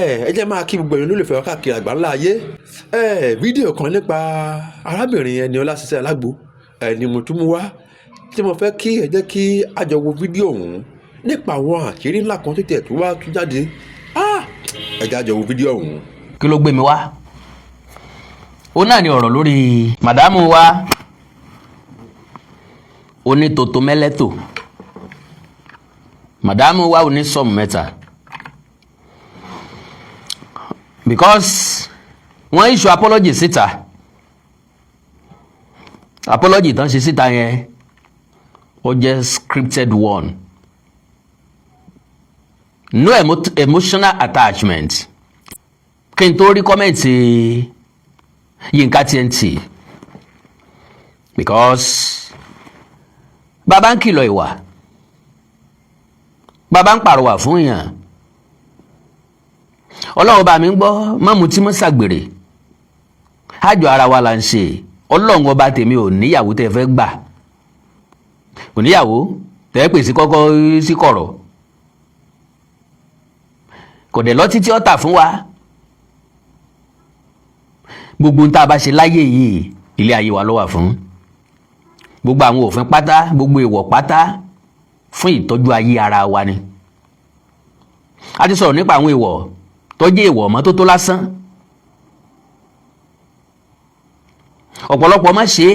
ẹ jẹ́ máa kí gbogbo ẹ̀yin olólùfẹ́ wa káàkiri àgbáńlá ayé. Fídíò kan nípa arábìnrin Ẹniọlá Sisi Alagbo ni mo tún mú wá tí mo fẹ́ kí ẹ jẹ́ kí a jọ wo fídíò ọ̀hún nípa àwọn àṣírí ńlá kan tó tẹ̀ tó wá tún jáde. Ẹ jẹ́ a jọ wo fídíò ọ̀hún. Kí ló gbé mi wá? Ó náà ní ọ̀rọ̀ lórí màdámù wa onítòtò mẹ́lẹ́tò, màdámù wa onísọ̀mù mẹ́ta, because wọ́n issue apology síta. Apology tán ṣe síta yẹn ó jẹ́ scripted one, no emotional attachment. Kí n tó rí kọ́mẹ̀ntì Yínká TNT, because bàbá ń kìlọ̀ ìwà, bàbá ń pàrọwà fún èèyàn. Ọlọ́run bá mi ń gbọ́, má mutí mọ́ ṣàgbèrè, àjọ ara wa là ń ṣe. Ọlọ́run ọba tèmi ò níyàwó tẹ́ fẹ́ gbà, kò níyàwó tẹ́ pè sí kọ́kọ́ sí kọ̀rọ̀, kò dẹ̀ lọ títí ọ̀tà fún wa. Gbogbo ń tá a bá ṣe láyé yìí ilé ayé wa ló wà fún. Gbogbo àwọn òfin pátá, gbogbo èèwọ̀ pátá fún ìtọ́jú ayé ara wa ni. A ti sọ̀rọ̀ nípa àwọn èèwọ̀ tó jẹ́ èèwọ̀ mọ́tótó lásán. Ọ̀pọ̀lọpọ̀ má ṣe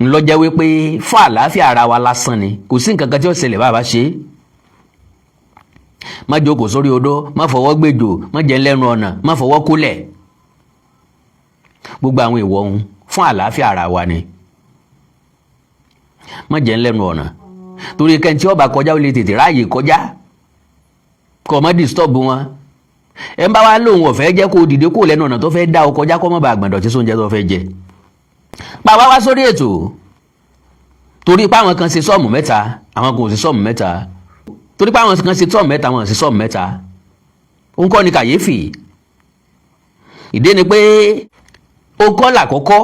ń lọ jẹ́ wípé fún àlàáfíà ara wa lásán ni, kò sí nǹkan kan tí ó ṣẹlẹ̀ bá bá ṣe. Má jókòó sórí odó, má fọwọ́ gbèjò, má jẹ lẹ́nu ọ̀nà, má fọwọ́ kólẹ̀. Gbogbo àwọn èèwọ̀ ọ̀hún fún àlàáfíà ara wa ni. Má jẹ lẹ́nu ọ̀nà, torí kẹ́ni tí ó bá kọjá ó lè tètè ráàyè kọjá, kó má disturb wọn. Ẹ ń bá wa lóhun ọ̀fẹ́ jẹ́ kó dìde kó lẹ́nu ọ̀nà tó fẹ́ dá ọ kọjá kó má bàa gbọ̀ndọ̀ tí sóúnjẹ tó fẹ́ jẹ. Bàbá wá sórí ètò torí pé àwọn kan ṣe sọ́ọ̀mù mẹ́ta, àwọn kan ò ṣe sọ́ọ̀mù mẹ́ta, torí pé àwọn kan ṣe sọ́ọ̀mù mẹ́ta, àwọn ò ṣe sọ́ọ̀mù mẹ́ta. Ó ń kọ́ ni kàyéfì. Ìdí ni pé ó kọ́ làkọ́kọ́,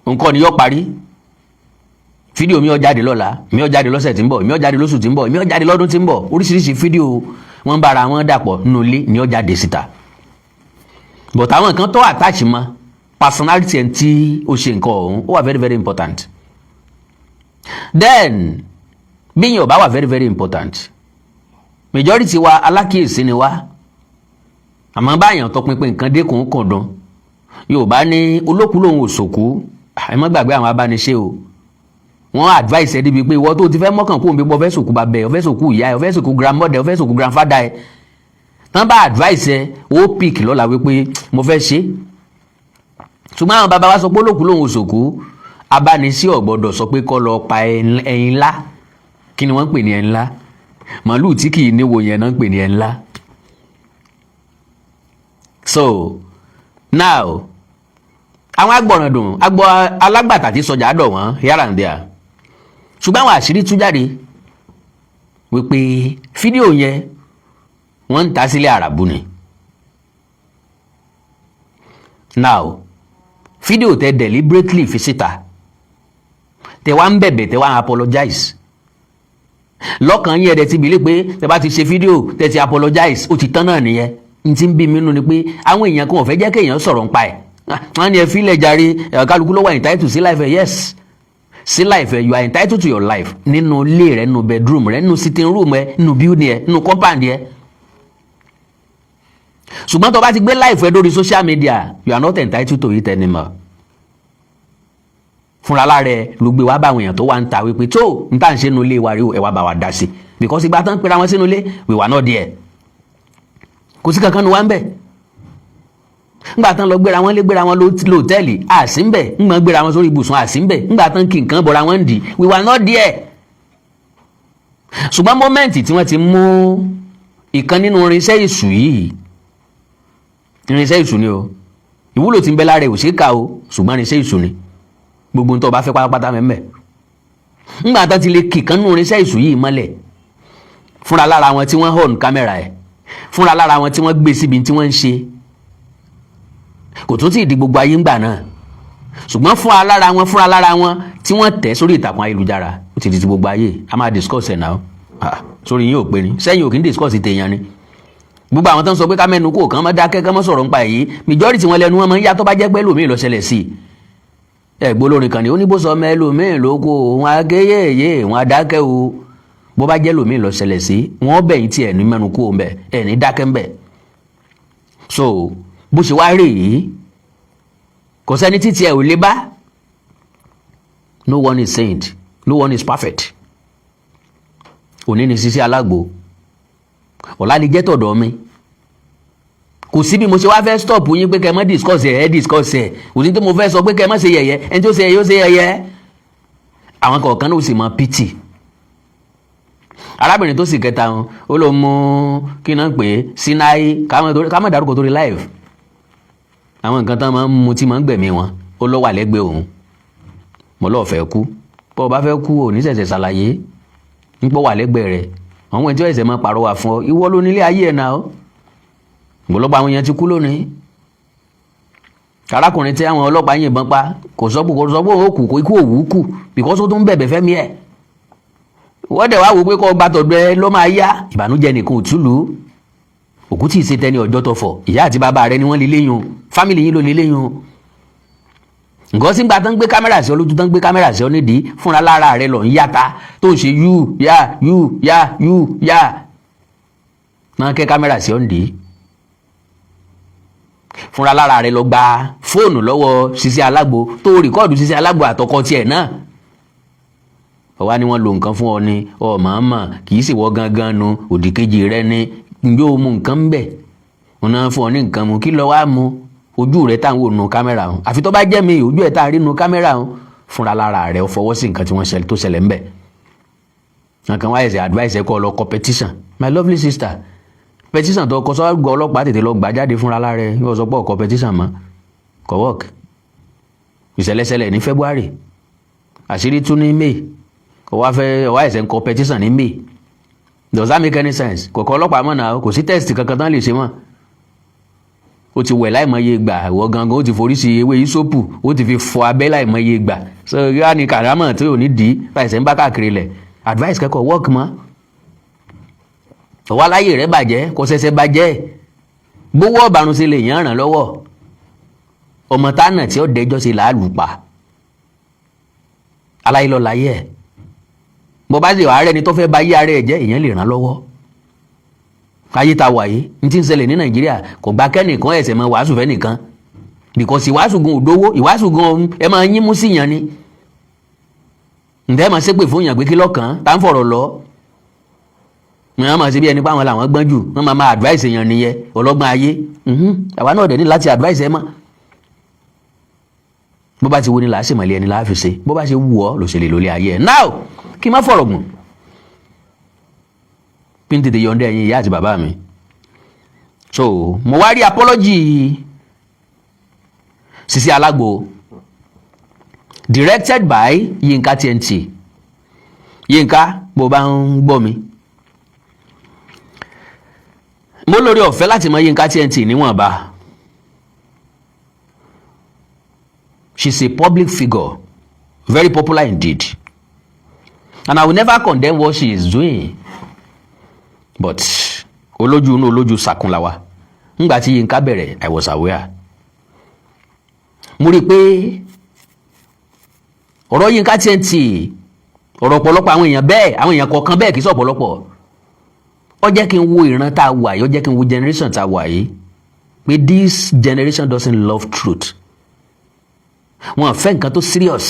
nǹkan ni yóò parí. Fídíò mi ó jáde lọ́la, mi ó jáde lọ́sẹ̀ tí ń bọ̀, mi ó jáde lóṣù tí ń bọ̀, mi ó jáde lọ́dún tí ń bọ̀. Oríṣiríṣi fídíò wọ́n bára wọn dàpọ̀ nínú ilé ni ó jáde síta. But àwọn kan tó attach mọ́ personality ẹni tí ó ṣe nǹkan ọ̀hún ó wà very very important. Then bí yẹn ò bá wà very very important, majority wa alákìyèsí ni wá. Àmọ́ báyàn tọpinpin nǹkan dékun kàn dán. Yorùbá ní olókùú lòun ò sòkú. Ẹ má gbàgbé àwọn abániṣe o. Wọ́n advice ẹ débi pé ìwọ tó ti fẹ́ mọ́kàn kó o bí pọ́ fẹ́ sòkú bàbá ẹ, o fẹ́ sòkú ìyá ẹ, o fẹ́ sòkú grandmother ẹ, o fẹ́ sòkú grandfather ẹ. Tán bá advice ẹ, ó pick lọ́la wípé mo fẹ́ ṣe. Ṣùgbọ́n àwọn bàbá wa sọ pé olókùú lòun ò sòkú. Abániṣe ò gbọ́dọ̀ sọ pé kó lọ pa ẹyin ńlá. Kí ni wọ́n ń pè ní ẹyin ńlá? Màálù tí kì í níwo yẹn náà ń pè ní ẹyin ńlá. So now àwọn agbọ̀ràndùn alágbàtà tí sọjà dọ̀ wọ́n here and there. Ṣùgbọ́n àwọn àṣírí tú jáde wípé fídíò yẹn wọ́n ń ta sílé àràbù ni. Now fídíò tẹ deliberately fi síta, tẹ wá ń bẹ̀bẹ̀, tẹ wá ń apologize. Lọ́kàn yẹn dẹ̀ ti bìlí pé tẹ bá ti ṣe fídíò tẹ ti apologize ó ti tán náà nìyẹn. N ti ń bí mi nínú ni pé àwọn èèyàn kan ò fẹ́ jẹ́ kéèyàn sọ̀rọ̀ nípa ẹ̀. Wọ́n ní ẹ fílẹ̀ jàre, kálukú ló wà entitled sí life ẹ̀. Yes, sí life ẹ̀, you are entitled to your life. Nínú ilé rẹ, nínú bedroom rẹ, nínú sitting room ẹ, nínú building ẹ, nínú compound ẹ. Ṣùgbọ́n tó bá ti gbé life ẹ lórí social media, you are not entitled to it anymore. Fúnra lára ẹ ló gbé wá bá àwọn èèyàn tó wá ń ta wípé tó ń tà ń ṣe nínú ilé wa rí ẹ wá bá wa dá sí. Because ìgbà tán pera wọn sínú ilé, we were not there. Kò sí kankan nu wá ń bẹ̀. Ngbà tán lọ gbéra wọn lé, gbéra wọn lóòtẹ́ẹ̀lì, àsí ń bẹ̀. Ngbà gbéra wọn sórí ibùsùn, àsí ń bẹ̀. Ngbà tán kí nǹkan bọ̀ra wọn dì, we were not there. Ṣùgbọ́n mọ́mẹ́ǹtì tí wọ́n ti mú ìkan nínú irinṣẹ́ ìṣù yìí, irinṣẹ́ ìṣù ni o, ìwúlò tí ń bẹ lára ẹ̀ ò ṣeé kà o, ṣùgbọ́n irinṣẹ́ ìṣù ni. Gbogbo tó bá fẹ́ pátápátá mẹ́mẹ́. Ngbà tán ti lè kí kan nínú irinṣẹ́ ìṣù yìí mọ́lẹ̀, fúnra lára wọn tí wọ́n hàn kámẹ́rà ẹ̀, fúnra lára wọn tí wọ́n gbé síbi tí wọ́n ń ṣe, kò tún ti di gbogbo ayé ńgbà náà. Ṣùgbọ́n fúnra lára wọn tí wọ́n tẹ̀ sórí ìtàkùn ayélujára ó ti di gbogbo ayé. A máa discuss ẹ̀ náà. Sórí yín ò pé ni, sẹ́yìn ò kí ń discuss tèèyàn ni. gbogbo àwọn tó ń sọ pé ká mẹ́nu kò kàn mọ́ dákẹ́ kán mọ́ sọ̀rọ̀ nípa èyí majority wọn lẹ́nu wọn mọ́ ń yá tó bá jẹ́ pé lòmíì lọ ṣẹlẹ̀ sí i ẹ̀gbọ́n olórin kan ní oníbòsọ mẹ́lòmíì ló kó wọn akéyèyè wọn adákẹ́ o bó bá jẹ́ lòmíì lọ ṣẹlẹ̀ sí wọn bẹ̀yìn tí ẹ̀ ní mẹ́nu kó ń bẹ̀ ẹ̀ ní dákẹ́ ń bẹ̀ so bó ṣe wá rè yìí kò sẹ́ni títí ẹ̀ ò lè bá no one is saint no one is perfect òní ni Sisi Alagbo ọ̀la lè jẹ́ tọ̀dọ̀ mi kò sí bí mo ṣe wá fẹ́ stop yín pé kẹ́ mọ́ discuss ẹ̀ kò sí tí mo fẹ́ sọ pé kẹ́ mọ́ ṣe yẹ̀yẹ́ ẹni tó ṣe yẹ̀yẹ́ ó ṣe yẹ̀yẹ́ àwọn kọ̀ọ̀kan ló sì mọ pity arábìnrin tó sì kẹta wọn ó lọ mú kí náà pé Sinai ká má dárúkọ torí live àwọn nǹkan tán máa ń mu tí máa ń gbẹ̀mí wọn ó lọ wà lẹ́gbẹ̀ẹ́ òun mo lọ́ọ́ fẹ́ kú bọ́ ọ bá fẹ́ kú ò ní ṣẹ̀ṣẹ̀ ṣàlàyé ń pọ̀ wà lẹ́gbẹ̀ẹ́ rẹ̀ àwọn ẹni tí ẹ̀sẹ̀ máa pàrọwà fún ọ ìwọ ló nílé ayé ẹ̀ náà ọ̀pọ̀lọpọ̀ àwọn èèyàn ti kú lónìí arákùnrin tí àwọn ọlọ́pàá yìnbọn pa kò sọ pé ó kù kó ikú òwú kù because ó tún bẹ̀bẹ̀ fẹ́mi ẹ̀ wọ́n dẹ̀ wá wò pé kọ́ gbàtọ̀dọ̀ ẹ ló máa yá ìbànújẹ́ nìkan ò túlù òkú tí ì ṣe tẹni ọjọ́ tọ̀fọ̀ ìyá àti bàbá rẹ ni wọ́n lè léyìn fámìlì yín ló lè léyìn nǹkan sígbà tán gbé kámẹ́rà sí ọ lójú tán gbé kámẹ́rà sí ọ nídìí fúnra lára rẹ lọ ń yáta tó ń ṣe yú yá náà kẹ́ kámẹ́rà sí ọ nídìí fúnra lára rẹ lọ gba fóònù lọ́wọ́ Sisi Alagbo tó rìkọ́ọ̀dù Sisi Alagbo àtọkọ tiẹ̀ náà ọwá ni wọ́n lo nǹkan fún ọ ni màmá kì í sì wọ́ gangan nu òdìkejì rẹ ni njó mu nǹkan ń bẹ̀ wọn náà fún ọ ní nǹkan mu kí lọ wá mu ojú rẹ tá à ń wò nu kámẹ́rà hàn àfi tó bá jẹ́ mi ojú ẹ̀ tá à ń rí nu kámẹ́rà hàn fúnra lára rẹ ó fọwọ́ sí nǹkan tí wọ́n tó ṣẹlẹ̀ ń bẹ̀ nǹkan wáyé ṣe advice ẹ kọ́ lọ kọ petition my lovely sister petition tó kọ sọ́gbọ́ ọlọ́pàá tètè lọ gbà jáde fúnra lára rẹ yóò sọ pé ọkọ petition mọ́ kò work ìṣẹ̀lẹ̀ṣẹlẹ̀ ní February àṣírí tún ní May ọwá ẹ̀sẹ̀ ń kọ petition ní May does that make any sense kò kọ ọlọ́pàá mọ́ náà kò sí test kankan tán lè ṣe mọ́ ó ti wẹ̀ láìmọye gbà ìwọ gangan ó ti forí sí ewé ìsopù ó ti fi fọ abẹ́ láìmọye gbà so yóò ní kàrámọ̀ tí ò ní dì í láìsẹ̀ ń bá káàkiri lẹ̀ advice kẹ́kọ̀ọ́ work mọ́ ọwọ́ aláyè rẹ̀ bàjẹ́ kò ṣẹ̀ṣẹ̀ bàjẹ́ gbówó ọ̀bàrún sí lè yàn ràn lọ́wọ́ ọmọ tánà tí ó dẹjọ́ sí làálù pa aláyé lọ láyé ẹ̀ bó bá sì wà rẹ̀ ni tó fẹ́ bá yí ara ẹ̀ jẹ́ èèyàn lè ràn lọ́wọ́ ayé ta wà yìí ní tí ń ṣẹlẹ̀ ní Nàìjíríà kò gba kẹ́nìkan ẹ̀sẹ̀ mọ́ wàásù fẹ́ nìkan because ìwàásù gan òdówó ìwàásù gan ẹ máa yín mú sí yàn ni ǹtẹ́ máa ṣépè fún yàn pé kí lọ́kàn tá ń fọ̀rọ̀ lọ wọ́n máa ṣe bí ẹni pé àwọn làwọn gbọ́n jù wọ́n máa advice èèyàn nìyẹn ọlọ́gbọ́n ayé àwa náà dẹ̀ ní láti advice ẹ mọ́ bó bá ti wo ni là á sì mọ̀lẹ́ ẹni là á fi ṣe bó bá ṣe wù ọ́ ló ṣe lè lólé ayé ẹ̀ now kí n má fọ̀rọ̀ gùn kí n tètè yọ̀ǹda ẹ̀yin ìyá àti bàbá mi so mo wá rí apology Sisi Alagbo directed by Yinka TNT Yinka bó bá ń gbọ́ mi mo lórí ọ̀fẹ́ láti mọ Yinka TNT níwọ̀nba she's a public figure very popular indeed and I will never condemn what she is doing but olójú inú olójú sàkúnláwa ńgbà tí Yinka bẹ̀rẹ̀ I was aware mo rí i pé ọ̀rọ̀ Yinka TNT ọ̀rọ̀ ọ̀pọ̀lọpọ̀ àwọn èèyàn bẹ́ẹ̀ àwọn èèyàn kọ̀ọ̀kan bẹ́ẹ̀ kì í sọ ọ̀pọ̀lọpọ̀ ó jẹ́ kí n wo ìran tá a wà yìí ó jẹ́ kí n wo generation tá a wà yìí pé this generation doesn't love truth wọn fẹ́ nǹkan tó serious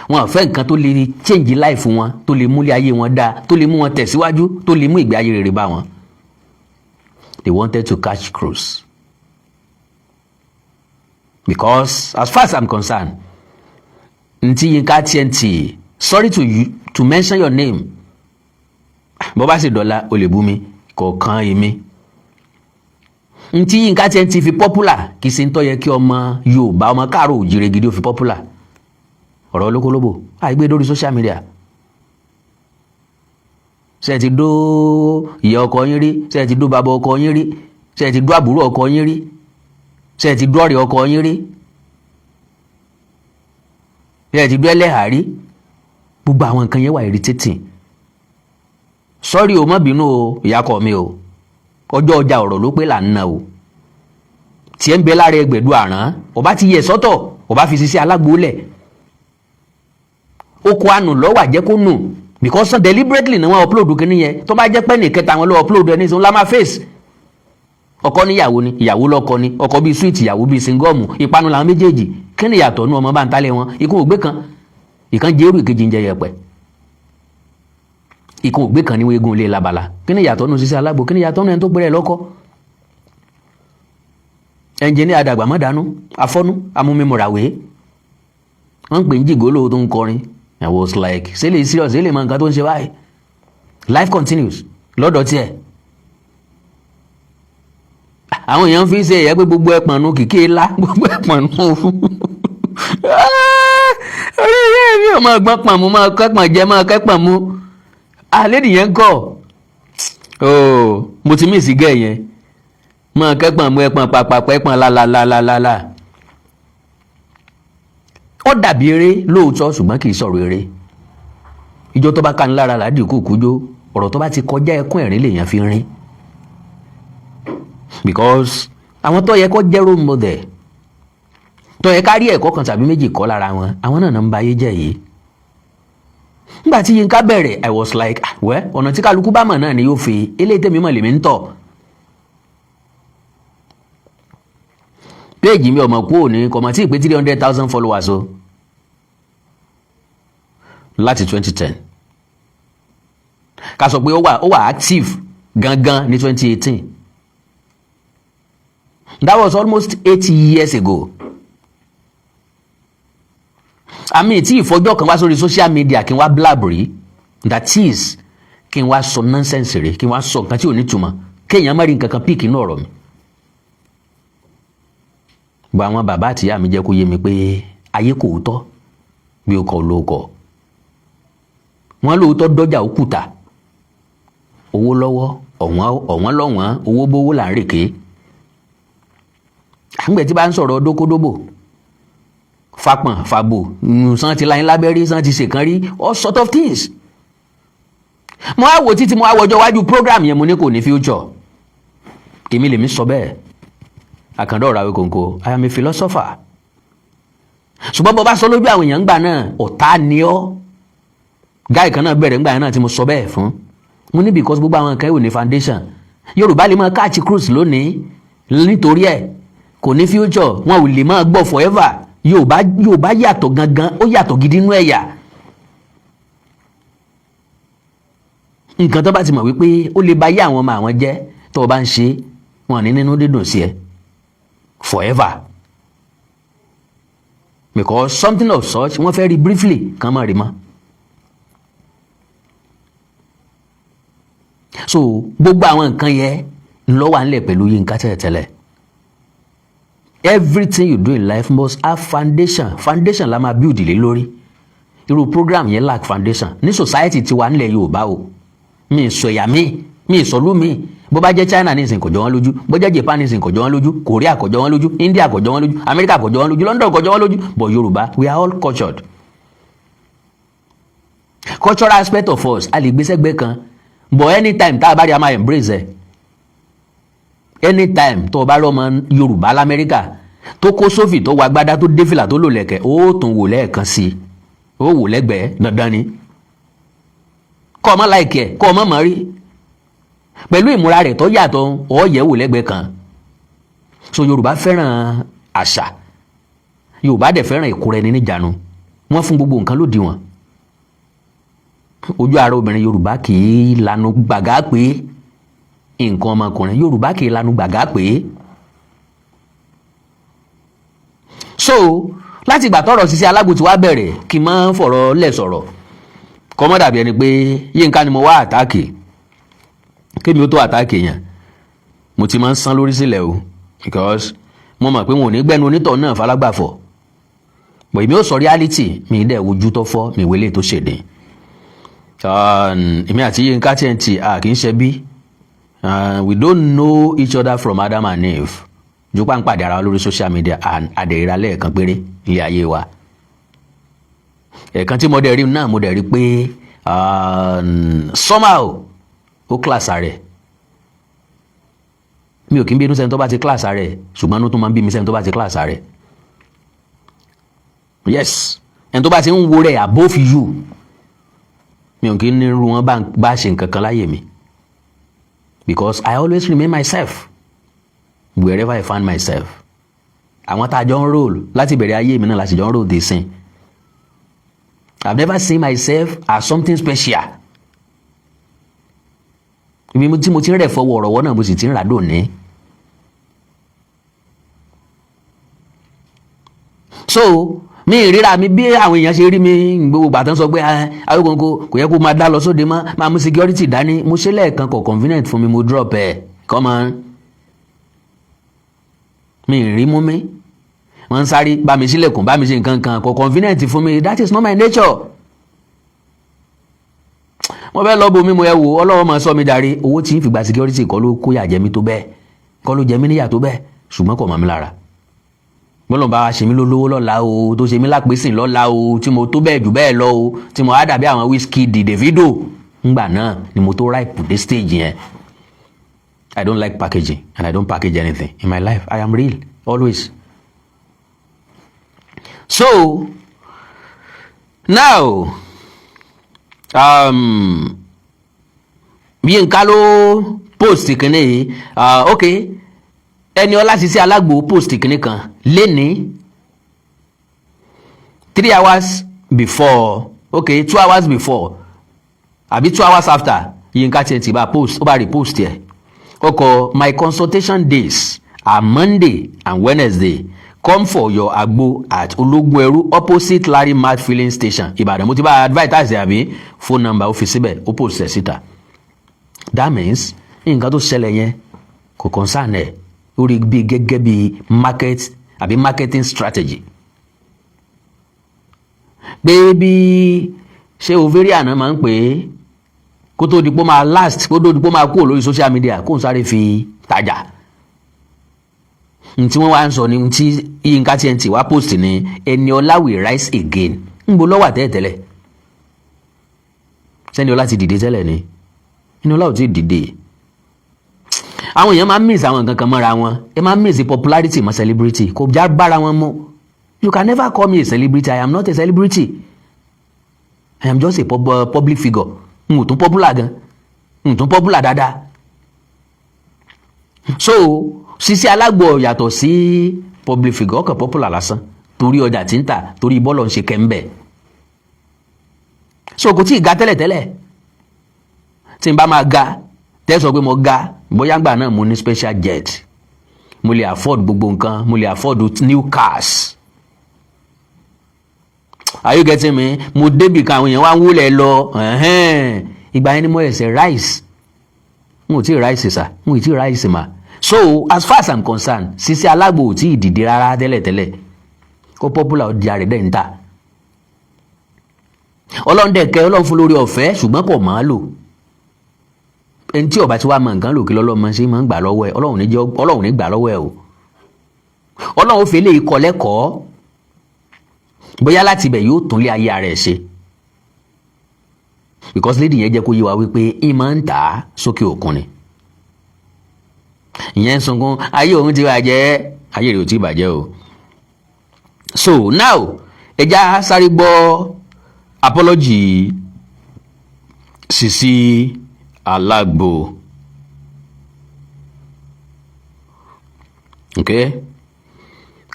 wọn fẹ́ nǹkan tó lè change life wọn tó lè múlé ayé wọn dáa tó lè mú wọn tẹ̀síwájú tó lè mú ìgbé ayé rere bá wọn they wanted to catch cruise because as far as I'm concerned ntí Yinka TNT sorry to mention your name bó bá sì dọ́là o lè bú mi kọ̀ọ̀kan èmi ntí Yinka TNT fi popular kì í ṣe ń tọ́ yẹ kí ọmọ Yorùbá ọmọ káàró òjìrè gidi ó fi popular ọ̀rọ̀ olókólóbò àìgbé lórí social media ṣe ti dó ìyá ọkọ yín rí ṣe ti dó bàbá ọkọ yín rí ṣe ti dó àbúrò ọkọ yín rí ṣe ti dó ọ̀rẹ́ ọkọ yín rí ṣe ti dó ẹlẹ́hàá rí gbogbo àwọn nǹkan yẹn wà irritating sorry o má bínú o ìyá kọ mi o ọjọ́ ọjà ọ̀rọ̀ ló pé là ń na o tí ẹ ń bẹ lára ẹgbẹ̀dún àrán ọba ti yẹ sọ́tọ̀ ọba fi Sisi Alagbo lẹ̀ oko àánú lọ́wọ́ àjẹ́ kó nù because deliberately ni wọ́n upload kìíní yẹn tó bá jẹ́ pé nìkẹta wọn ló upload ẹni sọ la máa face ọkọ níyàwó ni ìyàwó lọkọ ni ọkọ bíi sweet ìyàwó bíi singọ́ọ̀mù ìpanu làwọn méjèèjì kí ni ìyàtọ̀ nú ọmọ bá ń tálẹ̀ wọn ikú ògbé kan ìkan jẹ́rù ìkejì ń jẹ yẹpẹ̀ ikú ògbé kan ní wéégún ilé labala kí ni ìyàtọ̀ nú Sisi Alagbo kí ni ìyàtọ̀ nú ẹni tó gbé rẹ̀ lọ́kọ ẹnjìní àdàgbà mọ́dánú afọ́nú amúmímọ̀ràwé wọ́n ń pè ń jìgólò tó ń kọrin I was like ṣé lè serious ṣé lè mọ nǹkan tó ń ṣe báyìí life continues lọ́dọ̀ tiẹ̀ àwọn èèyàn fi ń ṣe ẹ̀yẹ́ pé gbogbo ẹ̀pọ̀nù kìkì ńlá gbogbo ẹ̀pọ̀nù orí ilé mi ò máa gbọ́n pọ̀n mu máa kẹ́pọ̀n jẹ máa kẹ́pọ̀n mu àlẹ́ nìyẹn ń kọ́ mo ti mí ìsìgẹ́ yẹn máa kẹ́pọ̀n mu ẹ̀pọ̀n pàpàpọ̀ ẹ̀pọ̀n lálálálálá ó dàbí eré lóòótọ́ ṣùgbọ́n kì í sọ̀rọ̀ eré ìjọ tó bá ká ní lára làádìí kò kújó ọ̀rọ̀ tó bá ti kọjá ẹkún ẹ̀rín lèèyàn fi rín because àwọn tó yẹ kó jẹ́ role model tó yẹ ká rí ẹ̀kọ́ kan tàbí méjì kọ́ lára wọn àwọn náà ń ba ayé jẹ́ yìí nígbà tí Yínká bẹ̀rẹ̀ I was like ọ̀nà tí kálukú bá mọ̀ náà ni yóò fi eléyìí tèmi mọ̀ lèmi ń tọ̀ péèjì mi ọmọ kú òní kọmọ tí ìpé 300,000 followers o láti 2010 ká sọ pé ó wà active gangan ní 2018 that was almost 8 years ago àmì tí ìfọjọ́ kan wá sórí social media kí n wá blabbery that is kí n wá sọ nonsense rẹ̀ kí n wá sọ nǹkan tí ò ní túmọ̀ kéèyàn má rí nǹkan kan píìkì inú ọ̀rọ̀ mi gba àwọn bàbá àti ìyá mi jẹ́ kó yé mi pé ayé kò tọ́ bí o kọ̀ ló kọ̀ wọ́n lóòótọ́ dọ́jà òkúta owó lọ́wọ́ ọ̀wọ́n lọ́wọ́n owó bówó là ń rèké àgbẹ̀ tí bá ń sọ̀rọ̀ dókódóbò fapọ̀n fàbò sàn ti láyín lábẹ́rí sàn ti ṣèkan rí all sort of things mo á wò títí mo á wọjọ́ wájú program yẹn mo ní kò ní future èmi lèmi sọ bẹ́ẹ̀ àkàndọ̀ ọ̀rọ̀ àwọn kòǹkò I am a philosopher ṣùgbọ́n bọ́ bá sọ lójú àwọn èèyàn ńgbà náà ọ̀tá ni ọ́ gáì kan náà bẹ̀rẹ̀ ńgbà náà tí mo sọ bẹ́ẹ̀ fún mo ní because gbogbo àwọn nǹkan ìwò ní foundation Yorùbá lè máa catch cruise lónìí nítorí ẹ̀ kò ní future wọn ò lè máa gbọ́ forever Yorùbá yàtọ̀ gangan ó yàtọ̀ gidi nínú ẹ̀yà nǹkan tó bá ti mọ̀ wípé ó lè ba yé àwọn ọmọ àwọn jẹ́ tó o bá ń ṣe wọn ní nínú dídùn sí ẹ forever because something of such wọ́n fẹ́ rí briefly kan mọ̀ rí mọ́ so gbogbo àwọn nǹkan yẹn ló wà nílẹ̀ pẹ̀lú Yínká tẹ́lẹ̀tẹ́lẹ̀ everything you do in life must have foundation la máa build lé lórí irú program yẹn lack foundation ní society tiwa nílẹ̀ Yorùbá o mi sọ ẹ̀yà mi sọlú mi bó bá jẹ́ China ní ìsìn kò jọ wọ́n lójú bó jẹ́ Japan ní ìsìn kò jọ wọ́n lójú Korea kò jọ wọ́n lójú India kò jọ wọ́n lójú America kò jọ wọ́n lójú London kò jọ wọ́n lójú but Yorùbá we are all cultured cultural aspect of us a lè gbé sẹ́gbẹ́ kan but anytime tá a bá rí a máa embrace ẹ̀ anytime tó o bá rí ọmọ Yorùbá l'Amẹ́ríkà tó kó sófì tó wọ agbádá tó dé fìlà tó lò lẹ̀kẹ̀ ó tún wò lẹ́ẹ̀kan sí i ó wò lẹ́gbẹ̀ẹ́ dandan ni kọ́ ọmọ láìkẹ́ kọ́ ọmọ mọ́ rí pẹ̀lú ìmúra rẹ̀ tó yàtọ̀ ọ̀yẹ̀wò lẹ́gbẹ̀ẹ́ kan so Yorùbá fẹ́ràn àṣà Yorùbá dẹ̀ fẹ́ràn ìkóra ẹni níjànú wọ́n fún gbogbo nǹkan lódiwọ̀n ojú ara obìnrin Yorùbá kì í lanu gbàgá pé nǹkan ọmọkùnrin Yorùbá kì í lanu gbàgá pé so láti ìgbà tọ́rọ̀ Sisi Alagbo ti wá bẹ̀rẹ̀ kí n máa ń fọ̀rọ̀ lẹ̀ sọ̀rọ̀ kọ́mọ́ dàbí ẹni pé Yínká ni mo wá àtáàkì kémi ó tó àtáàkì yẹn mo ti máa ń sán lórí sílẹ̀ o because mo mọ̀ pé wọn ò ní gbẹ́nu onítọ̀ náà falágbàfọ̀ but èmi ò sọ reality mi dẹ̀ wojú tó fọ́ mi wélé tó ṣèdè èmi àti Yínká TNT kì í ṣe bí we don't know each other from Adam and Eve ju pàǹpàdé ara wa lórí social media and àdèrà lẹ́ẹ̀kan péré ilé ayé wa ẹ̀ẹ̀kan tí mo dẹ̀ rí náà mo dẹ̀ rí pé somehow ó kílàsà rẹ̀ mi ò kí ń bínú sẹ́ni tó bá ti class rẹ̀ ṣùgbọ́n inú tó máa ń bí mi sẹ́ni tó bá ti class rẹ̀. Yes, ẹni tó bá ti ń wo rẹ̀ above you mi ò kí ń nírú wọn bá ṣe nǹkan kan láyè mi, because I always remain myself wherever I find myself. Àwọn tá a jọ ń roll láti bẹ̀rẹ̀ ayé mi náà láti jọ ń roll this thing. I've never seen myself as something special. Ibi tí mo ti ń rẹ̀ fọwọ́ ọ̀rọ̀wọ́ náà mo sì ti ń rà dòní. So mi ìríra mi bí àwọn èèyàn ṣe rí mi gbogbo gbàtàn sọ pé Awíkonko kò yẹ kó máa dá lọ sóde mọ́, máa mú security dání. Mo ṣe lẹ́ẹ̀kan kò convenient fún mi, mo drop ẹ̀. Come on. Mi rí mú mi. Wọ́n ń sáré bá mi sílẹ̀kùn bá mi ṣe nǹkan kan kò convenient fún mi. That is not my nature. Mo fẹ́ lọ bo mi mo yẹ wò Ọlọ́run máa sọ mi darí. Owó tí ń fi gba security kọ́ ló kó yà jẹ mi tó bẹ́ẹ̀, kọ́ ló jẹ mí níyà tó bẹ́ẹ̀, ṣùgbọ́n kò mọ̀ mi lára. Bọ́lọ̀ bá wa ṣe mí lólówó lọ́la o, tó ṣe mí lápèsìn lọ́la o, tí mo tó bẹ́ẹ̀ jù bẹ́ẹ̀ lọ o, tí mo á dàbí àwọn Wizkid, Davido. Ngbà náà ni mo tó ripe dé stage yẹn. I don't like packaging and I don't package anything in my life. I am real always. So now Yínká ló post kìíní okay, Ẹniọlá Sisi Alagbo post kìíní kan lénìí 3 hours before, okay, 2 hours before àbí 2 hours after Yínká ti bá post, ó bá repost yẹ. Okay, my consultation days are Monday and Wednesday. Come for your agbo at Ológunẹrú opposite Larry Mart filling station Ìbàdàn. Mo ti bá advertise àbí phone number ó fi síbẹ̀, ó post ẹ̀ síta. That means nǹkan tó ṣẹlẹ̀ yẹn kò concern ẹ̀, ó rí bí gẹ́gẹ́ bí market àbí marketing strategy. Pé bí ṣé ovarian náà máa ń pè é kó tó di pé máa last, kó tó di pé máa kúrò lórí social media kó n sáré fi tajà. Tí wọ́n wá ń sọ ní tí Yínká TNT wá post ní Ẹniọlá will rise again. Ń bo lọ́wọ́ tẹ́lẹ̀. Ṣẹ́niọlá ti dìde tẹ́lẹ̀ ni. Ẹniọlá ò tí dìde. Àwọn èèyàn máa ń miss àwọn nǹkan kan mọ́ra wọn. Ẹ máa ń miss popularity mọ́ celebrity. Kò já bára wọn mọ́. You can never call me a celebrity. I am not a celebrity. I am just a public figure. N ò tún popular gan. N ò tún popular dáadáa. So Sisi Alagbo yàtọ̀ sí public figure, ọkàn popular lásán torí ọjà tí ń tà, torí bọ́ọ̀lù ń ṣe kẹ́ńbẹ̀. So kò tí ì ga tẹ́lẹ̀tẹ́lẹ̀. Tí n bá máa ga tẹ́ sọ pé mo ga, bóyá gbà náà mo ní special jet, mo lè afford gbogbo nǹkan, mo lè afford new cars. Are you getting me? Mo débì kan àwọn èèyàn wá ń wúlẹ̀ lọ. Ìgbà yẹn ni mo ẹ̀sẹ̀ rise. Mo ò tí ì rise sà, mo ì tí ì rise mà. So as far as I'm concerned, Sisi Alagbo ò tí ì dìde rárá tẹ́lẹ̀tẹ́lẹ̀. Kó popular ọjà rẹ̀ dẹ̀ ń tà. Ọlọ́run dẹ̀kẹ́, Ọlọ́run fún lórí ọ̀fẹ́ ṣùgbọ́n kò máa lò. Ẹni tí ó bá ti wá mọ nǹkan lò kí lọ́lọ́mọ ṣe máa ń gbà lọ́wọ́ ẹ̀. Ọlọ́run ní gbà lọ́wọ́ ẹ̀ o. Ọlọ́run fi lè kọ́ lẹ́kọ̀ọ́. Bóyá láti ibẹ̀ yóò tún lé ayé rẹ̀ ṣe. Because lady yẹn jẹ́ kó yé wa wípé ìmọ̀ ń tà sókè òkun ni. Ìyẹn sunkún ayé òun ti bàjẹ́, ayé rẹ̀ ò ti bàjẹ́ o. So now ẹja sáré gbọ́ apology Sisi Alagbo. Okay,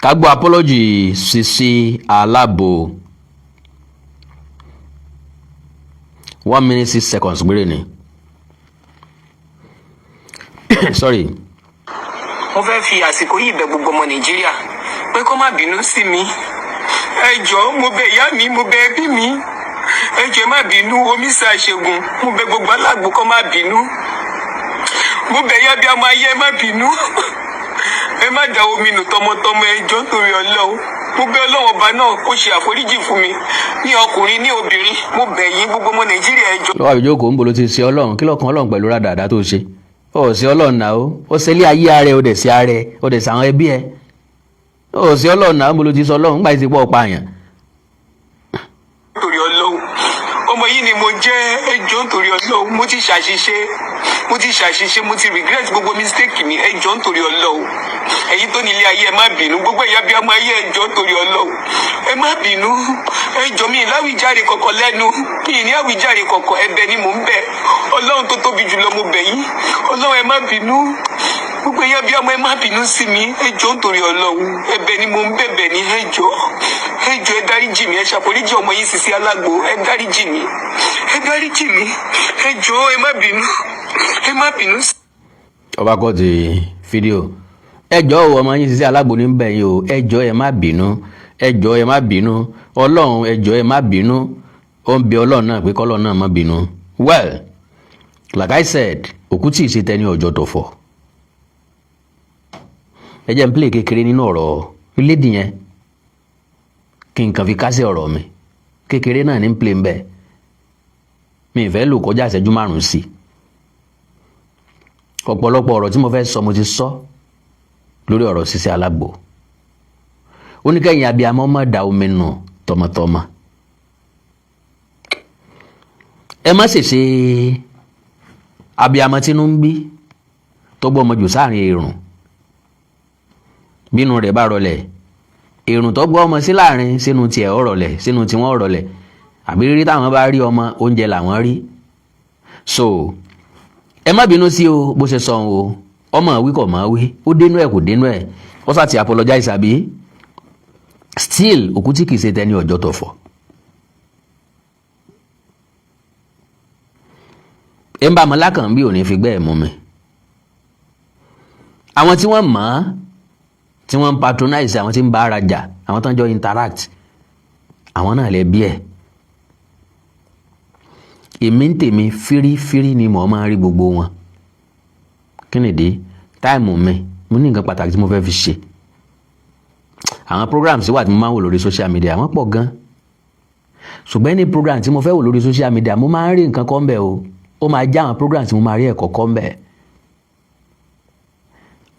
ká gbọ́ apology Sisi Alagbo 1 minute 6 seconds gbére ni. Sorry. Mo fẹ́ fi àsìkò yìí bẹ̀ gbogbo ọmọ Nàìjíríà pé kó má bínú sí mi. Ẹ jọ̀ọ́ mo bẹ̀ ìyá mi, mo bẹ̀ ẹbí mi. Ẹ jọ̀ọ́ má bínú, omi ṣàṣègùn. Mo bẹ̀ gbogbo Alagbo kó má bínú. Mo bẹ̀ ìyá bí ọmọ ayé má bínú. Ẹ má da omi nù tọmọtọmọ, ẹ jọ̀ọ́ nítorí Ọlọ́run. Mo bẹ̀ Ọlọ́run ọba náà kó ṣe àforíjì fún mi, ní ọkùnrin ní obìnrin. Mo bẹ̀ yín gbogbo ọmọ Nàìjíríà ẹ jọ̀ọ́. Lọ́wọ́ àbíjókòó ń bolo ti ṣe Ọlọ́run, kí lọ́kàn Ọlọ́run pẹ̀lú rádàdà tó ṣe. Ó sí Ọlọ́run náà ó ṣe ilé ayé ààrẹ, ó dẹ̀ sí ààrẹ, ó dẹ̀ sí àwọn ẹbí ẹ. Ó sí Ọlọ́run náà ń bolo ti sọ Ọlọ́run gbà tí pọ̀ pààyàn. Nítorí Ọlọ́run, ọmọ ọmọ yìí ni mo jẹ́, ẹ jọ̀ọ́ nítorí Ọlọ́run, mo ti ṣàṣìṣe, mo ti regret gbogbo mistake mi, ẹ jọ̀ọ́ nítorí Ọlọ́run. Ẹ̀yin tó ní ilé ayé ẹ má bínú, gbogbo ẹ̀yà bí ọmọ ayé ẹ jọ̀ọ́ nítorí Ọlọ́run. Ẹ má bínú, ẹ jọ̀ọ́ mi láwíjàre kọ̀kọ̀ lẹ́nu, mi ní àwíjàre kọ̀kọ̀, ẹ̀bẹ̀ ni mò ń bẹ̀. Ọlọ́run tó tóbi jùlọ mo bẹ̀ yín, Ọlọ́run ẹ má bínú. Gbogbo ẹ̀yà bí ọmọ ẹ má bínú sí mi, ẹ jọ̀ọ́ nítorí Ọlọ́run. Ẹ̀bẹ̀ ni mò ń bẹ̀bẹ̀ ní ẹ jọ̀ọ́. Ẹ jọ̀ọ́ ẹ dáríjì mi, ẹ ṣàforíjì ọmọ yín Sisi Alagbo, ẹ dáríjì mi. Ẹ dáríjì mi. Ẹ jọ̀ọ́ ẹ má bínú. Ẹ má bínú. Ọba kọ ti fídíò. Ẹ jọ̀ọ́ o, ọmọ yín Sisi Alagbo ní bẹ̀ yín o. Ẹ jọ̀ọ́ ẹ má bínú. Ẹ jọ̀ọ́ ẹ má bínú. Ọlọ́run ẹ jọ̀ọ́ ẹ má bínú. Ó ń bẹ Ọlọ́run náà pé kọ́lọ́run náà má bínú. Well, like I said, òkú tí ì ṣe tẹni ọjọ́ tó fọ̀. Ẹ jẹ́ n play kékeré nínú ọ̀rọ̀ ilédì yẹn kí n kàn fi kásẹ̀ ọ̀rọ̀ mi. Kékeré náà ní play ń bẹ̀. Mi ì fẹ́ lò kọjá ìṣẹ́jú 5 sí. Ọ̀pọ̀lọpọ̀ ọ̀rọ̀ tí mo fẹ́ sọ mo ti sọ lórí ọ̀rọ̀ Sisi Alagbo. Ó ní kẹ́yìn abiyamọ má da omi nù tọmọtọmọ. Ẹ má ṣèṣe abiyamọ tínú ń bí tó gbọ́ ọmọ jù sáàrin èrùn. Bínú rẹ̀ bá rọlẹ̀, èrùn tó gbọ́ ọmọ sí láàrin sínú tiẹ̀ ó rọlẹ̀, sínú tí wọ́n rọlẹ̀. Àbí rírí táwọn bá rí ọmọ oúnjẹ làwọn rí. So ẹ má bínú sí o bó ṣe sọ o, ọmọ wí kọ̀ mọ́ wí, ó dénú ẹ̀ kò dénú ẹ̀, ó sá ti apologize àbí. Still òkú tí kìí ṣe tẹni ọjọ́ tó fọ̀. Ẹ ń bá ọmọ lákàn bí ò ní fi gbẹ́ ẹ̀ mú mi. Àwọn tí wọ́n mọ̀ tí wọ́n ń patronize, àwọn tí ń bá ara jà, àwọn tó ń jọ interact, àwọn náà lè bí ẹ̀. Èmi ń tèmi fírífírí ni mo máa ń rí gbogbo wọn. Kí nìdí? Táìmù mi, mo ní nǹkan pàtàkì tí mo fẹ́ fi ṣe. Àwọn programs wà tí mo máa ń wò lórí social media, wọ́n pọ̀ gan. Ṣùgbọ́n ní program tí mo fẹ́ wò lórí social media, mo máa ń rí nǹkan kan bẹ̀ o. Ó máa já àwọn programs tí mo máa rí ẹ̀kọ́ kan bẹ̀.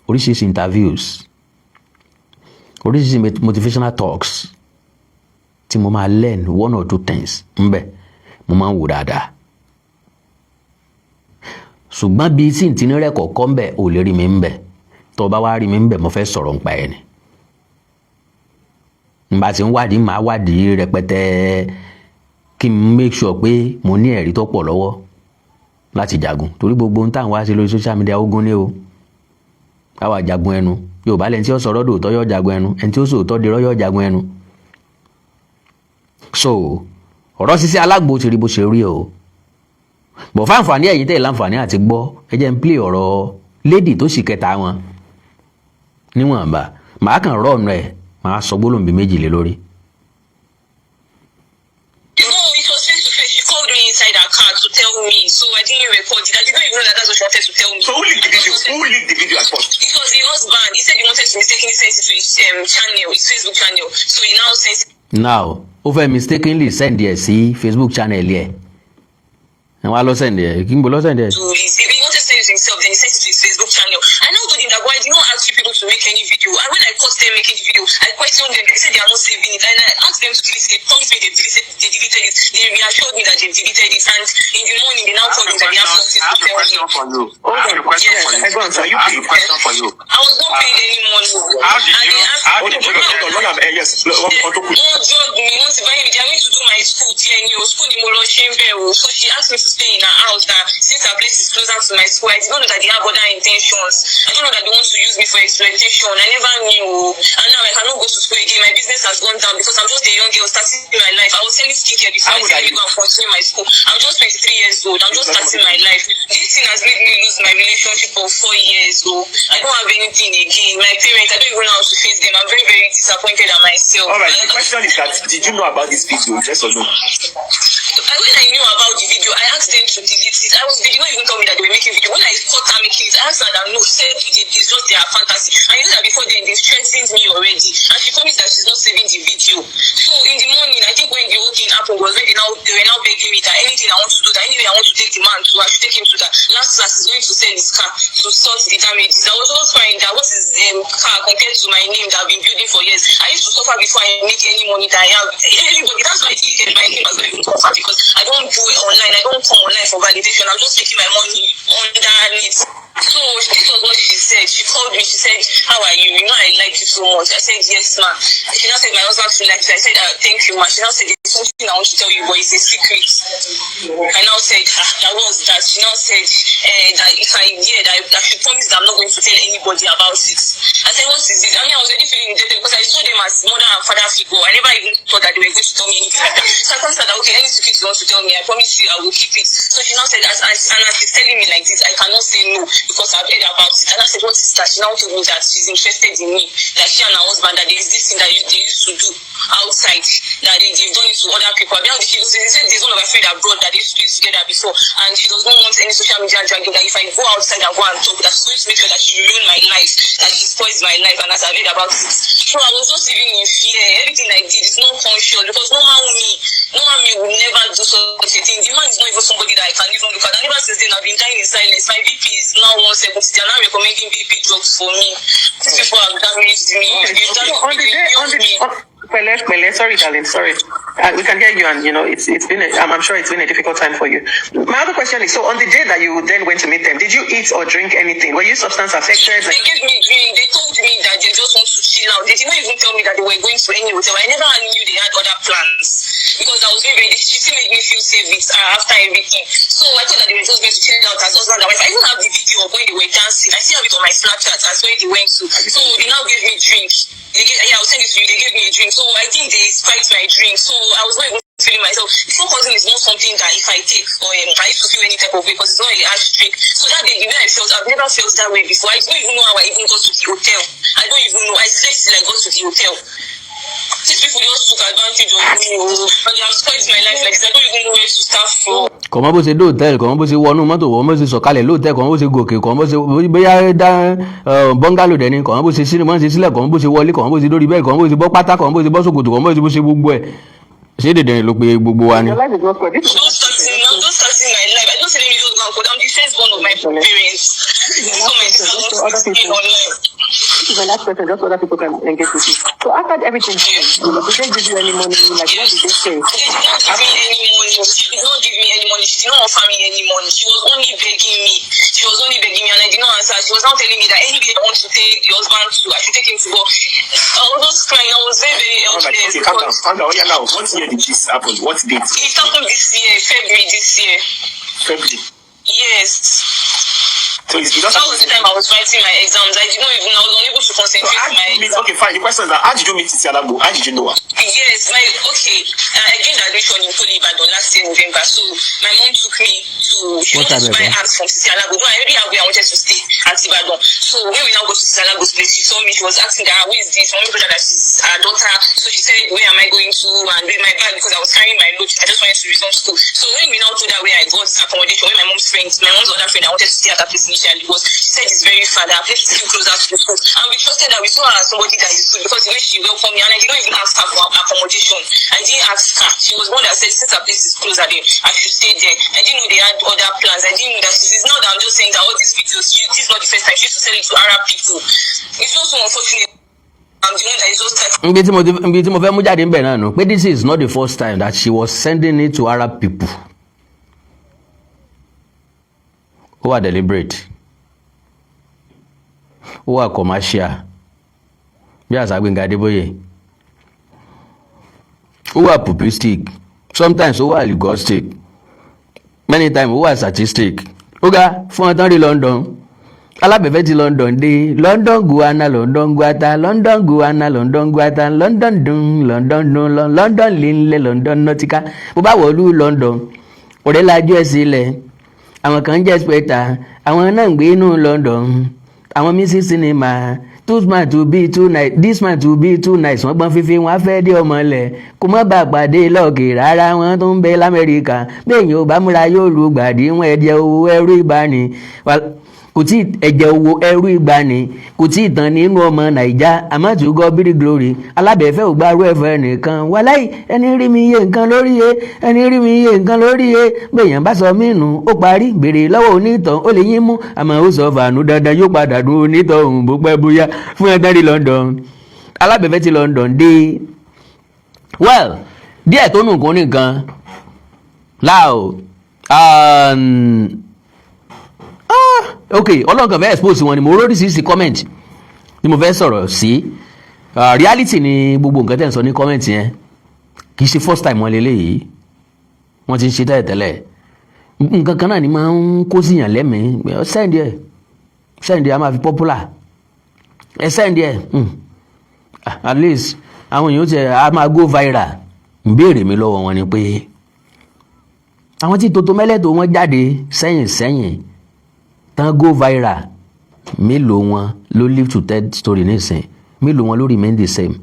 Oríṣiríṣi interviews, oríṣiríṣi motivational talks tí mo máa learn 1 or 2 things ń bẹ̀, mo máa ń wò dáadáa. Ṣùgbọ́n bí tí n ti ní rẹ̀ kọ̀ọ̀kan ń bẹ̀ ò lè rí mi ń bẹ̀. Tó bá wá rí mi ń bẹ̀ mo fẹ́ sọ̀rọ̀ ń pa ẹ̀ ni. Nígbà tí ń wádìí máa wádìí rẹpẹtẹ kí n make sure pé mo ní ẹ̀rí tó pọ̀ lọ́wọ́ láti jagun. Torí gbogbo ohun táwọn wá sí lórí social media ogun ni o. Káwa jagun ẹnu. Yorùbá lẹ́ni tí ó sọ̀rọ̀ dòótọ́ yóò jagun ẹnu, ẹni tí ó sòótọ́ dirọ́ yóò jagun ẹnu. So ọ̀rọ̀ Sisi Alagbo ti rí bó ṣe rí o. Bọ̀ fáǹfààní ẹ̀yin tẹ́ láǹfààní àti gbọ́, ẹ jẹ́ n play ọ̀rọ̀ lady tó sì kẹta wọn níwọ̀nba. Màá kàn rọ̀ ọ̀nà ẹ̀, màá sọ gbólóhùn bí méjì lé lórí. To tell me, so I didn't record it. I didn't even know that that's what she wanted to tell me. So who leaked the video? Who leaked the video at first? It was the husband. He said he wanted to mistakenly send it to his channel, his Facebook channel. So he now sends it. Now, ó fẹ́ mistakenly send ẹ̀ sí Facebook channel ẹ̀. Ẹ wá lọ send ẹ̀, kí n bọ̀ lọ send ẹ̀. He wanted to send it to himself, then he sent it to his Facebook channel. I now told him that, why did not ask you people to make any video? And when I caught them making the video, I questioned them. They said they are not saving it. And I asked them to delete it. They promised me they deleted it. They reassured me that they deleted it. And in the morning, they now told me that they have something to tell me. I have a question for you. I have a question for you. I was not paid any money. How did you? Yes. Wọ́n drug me, wọ́n ti báyìí they are going to do my school díẹ̀ ní o, school ni mo lọ ṣe ń bẹ̀ o. So she asked me to stay in her house that since her place is closer to my school, I did not know that they have other intentions. I don't know that they want to use me for exploitation. I never knew. And now I cannot go to school again. My business has gone down because I'm just a young girl starting my life. I was selling skincare before I started going and continue my school. I'm just 23 years old. I'm just starting my life. This thing has made me lose my relationship for 4 years. So I don't have anything again. My parents, I don't even know how to face them. I'm very, very disappointed at myself. All right. The question is that did you know about this video? Yes or no? When I knew about the video, I asked them to delete it. They did not even tell me that they were making video. When I caught her making it, I asked her that no, said it's just their fantasy. And you know that before then, they threatened me already. And she promised that she's not saving the video. So in the morning, I think when the whole thing happened was when they were now begging me that anything I want to do, that anyway I want to take the man to, I should take him to that last class is going to sell his car to sort the damages. I was always crying that what is car compared to my name that I've been building for years. I used to suffer before I make any money that I have. Everybody, that's why my name has not even suffer, because I don't do it online. I don't come online for validation. I'm just taking my money under it. So this was what she said. She called me. She said, "How are you? You know I like you so much." I said, "Yes, ma." She now said, "My husband too likes you." I said, "Thank you, ma." She now said, "There's something I want to tell you, but it's a secret." I now said, "That was that." She now said, "That if I hear that I should promise that I'm not going to tell anybody about it." I said, "What is it?" I mean, I was already feeling indebted because I saw them as mother and father figure. I never even thought that they were going to tell me anything like that. So I promised her that, okay, any secret you want to tell me, I promise you I will keep it. So she now said, as she's telling me like this, I cannot say no because I've heard about it. And I said, "What is that?" She now told me that she's interested in me, that she and her husband, that there is this thing that they used to do outside, that they've done it to other people. They said there's one of my friends abroad that they used to do it together before, and she does not want any social media dragging, that if I go outside and go and talk, that she's going to make sure that she ruin my life, that she spoils my life, and as I've heard about it. So I was just living in fear. Everything I did is not conscious, because normal me would never do such a thing. The man is not even somebody that I can even look at. And ever since then, I've been dying in silence. My BP is now 170. They are now recommending BP drugs for me. These people have damaged me. Sorry, darling. Sorry. We can hear you, and it's been. I'm sure it's been a difficult time for you. My other question is: so on the day that you then went to meet them, did you eat or drink anything? Were you substance affected? They gave me drink. They told me that they just want to chill out. They did not even tell me that they were going to any hotel. I never knew they had other plans, because I was very ready. She still made me feel safe with after everything. So I thought that they were just going to chill out as husband and wife. I even have the video of when they were dancing. I still have it on my Snapchat as where they went to. So they now gave me drink. I'll send it to you. They gave me a drink. So I think they spiked my drink. So I was not even feeling myself. Before causing is not something that if I take or I used to feel any type of way, because it's not a harsh drink. So that day, the way I felt, I've never felt that way before. I don't even know how I even got to the hotel. I don't even know. I slept till I got to the hotel. These people just took advantage of me, and they have spoiled my life like this. I don't even know where to start from. Kọ̀mọ́ bó ṣe dé hòtẹ́ẹ̀lì, kọ̀mọ́ bó ṣe wọnú mọ́tò, kọ̀mọ́ bó ṣe sọ̀kalẹ̀ lóòtẹ́ẹ̀lì, kọ̀mọ́ bó ṣe gòkè, kọ̀mọ́ bó ṣe bóyá dá bọ́ngálò dẹ́ni, kọ̀mọ́ bó ṣe sílẹ̀, kọ̀mọ́ bó ṣe wọlé, kọ̀mọ́ bó ṣe dórí bẹ́ẹ̀, kọ̀mọ́ bó ṣe bọ́ pátá, kọ̀mọ́ bó ṣe bọ́ sòkòtò, kọ̀mọ́ bó ṣe gbogbo ẹ̀. Ṣé dèdè ló pe gbogbo wa ni? I'm just starting my life. I don't say let me just go and quote. I'm the firstborn of my parents. This is what my sister wants to see online. This is my last question, just so other people can engage with you. So after everything, did they give you any money? Like, what did they say? They did not give me any money. She did not give me any money. She did not offer me any money. She was only begging me. And I did not answer. She was now telling me that anyway I want to take the husband to, I should take him to go. I was just crying. I was very, very helpless. Okay, calm down. Yeah, now, what year did this happen? What date? It happened this year, February this year. February? Yes. So it's because that was the time I was writing my exams. I was unable to concentrate on my exams. Okay, fine. The question is that how did you meet Sisi Alagbo? How did you know her? Yes, I gained admission in Poly Ibadan last year November. So my mom took me to buy arms from Sisi Alagbo. No, I already have where I wanted to stay at Ibadan. So when we now go to Sisi Alagbo's place, she saw me. She was asking that, who is this? Mommy told her that she's her daughter. So she said, where am I going to? And with my bag, because I was carrying my load. I just wanted to resume school. So when we now told her where I got accommodation, where my mom's other friend, I wanted to stay at her place initially, was she said it's very far, that place is still closer to the school. And we trusted that we saw her as somebody that is good, because the way she welcomed me, and I didn't even ask her for accommodation. I didn't ask her. She was one that said, since her place is closer there, I should stay there. I didn't know they had other plans. I didn't know that it's not that I'm just saying that all these videos, this is not the first time she used to sell it to Arab people. It's just so unfortunate. I'm the one that is just Ibi tí mo fẹ́ mú jáde ń bẹ̀ náà nù pé this is not the first time that she was sending it to Arab people who are deliberate, who are commercial, bí àṣà Gbénga Adébóyè, who are populistic, sometimes who are legalistic, many times who are statistic. Oga fún ọtán rí London, alábẹ̀fẹ́ ti London dé, London guana, London guata, London guana, London guata, London dun, London lílẹ̀, London nautica. Bó bá wọ̀lú London, ọ̀rẹ́ lajú ẹ̀ sílẹ̀, àwọn kan jẹ́ spectre, àwọn náà ń gbé inú London, àwọn music cinema, this man to be too nice, wọ́n gbọ́n fífi wọn á fẹ́ dé ọmọlẹ̀, kò mọ́ bá pàdé lọ́ọ̀kì rárá, wọn tó ń bẹ l'Amẹ́ríkà, bẹ́ẹ̀ yóò bá múra yóò lu gbàdí wọn ẹ̀jẹ̀ owó ẹrú ìbáni. kò tí ẹ̀jẹ̀ owó ẹrú ìgbani kò tí ì tán nínú ọmọ Nàìjà àmọ́ tí ó gọ́ bírí glory alábẹ̀ẹ́fẹ́ ò gbárù ẹ̀fẹ́ nìkan wàláì ẹni rí mi iye nǹkan lórí e ẹni rí mi iye nǹkan lórí e gbèyàn bá sọ mí nù ó parí béèrè lọ́wọ́ onítàn ó lè yín mú àmọ́ ó sọ fàánú dandan yóò padà dún onítàn òun bó pẹ́ bóyá fún ẹ̀tàn rí London alábẹ̀ẹ́fẹ́ ti London dé well díẹ̀ tó nù kún nìkan láò ok ọlọ́nkàn fẹ́ expose wọn ni mo rórí sí comment ni mo fẹ́ sọ̀rọ̀ sí reality ni gbogbo nǹkan tẹ̀ ń sọ ní comment yẹn kì í ṣe first time wọn lélẹ́yìí wọ́n ti ń ṣe tẹ́lẹ̀tẹ́lẹ̀ nǹkan kan náà ni máa ń kó síyàn lẹ́mìí send ẹ̀ a máa fi popular ẹ send ẹ̀ at least àwọn èèyàn tẹ a máa go viral ń béèrè mi lọ́wọ́ wọn ni pé àwọn tí toto mẹ́lẹ́tò wọn jáde sẹ́yìn tán go viral mélòó wọn ló live to tell story nísìn mélòó wọn ló remain the same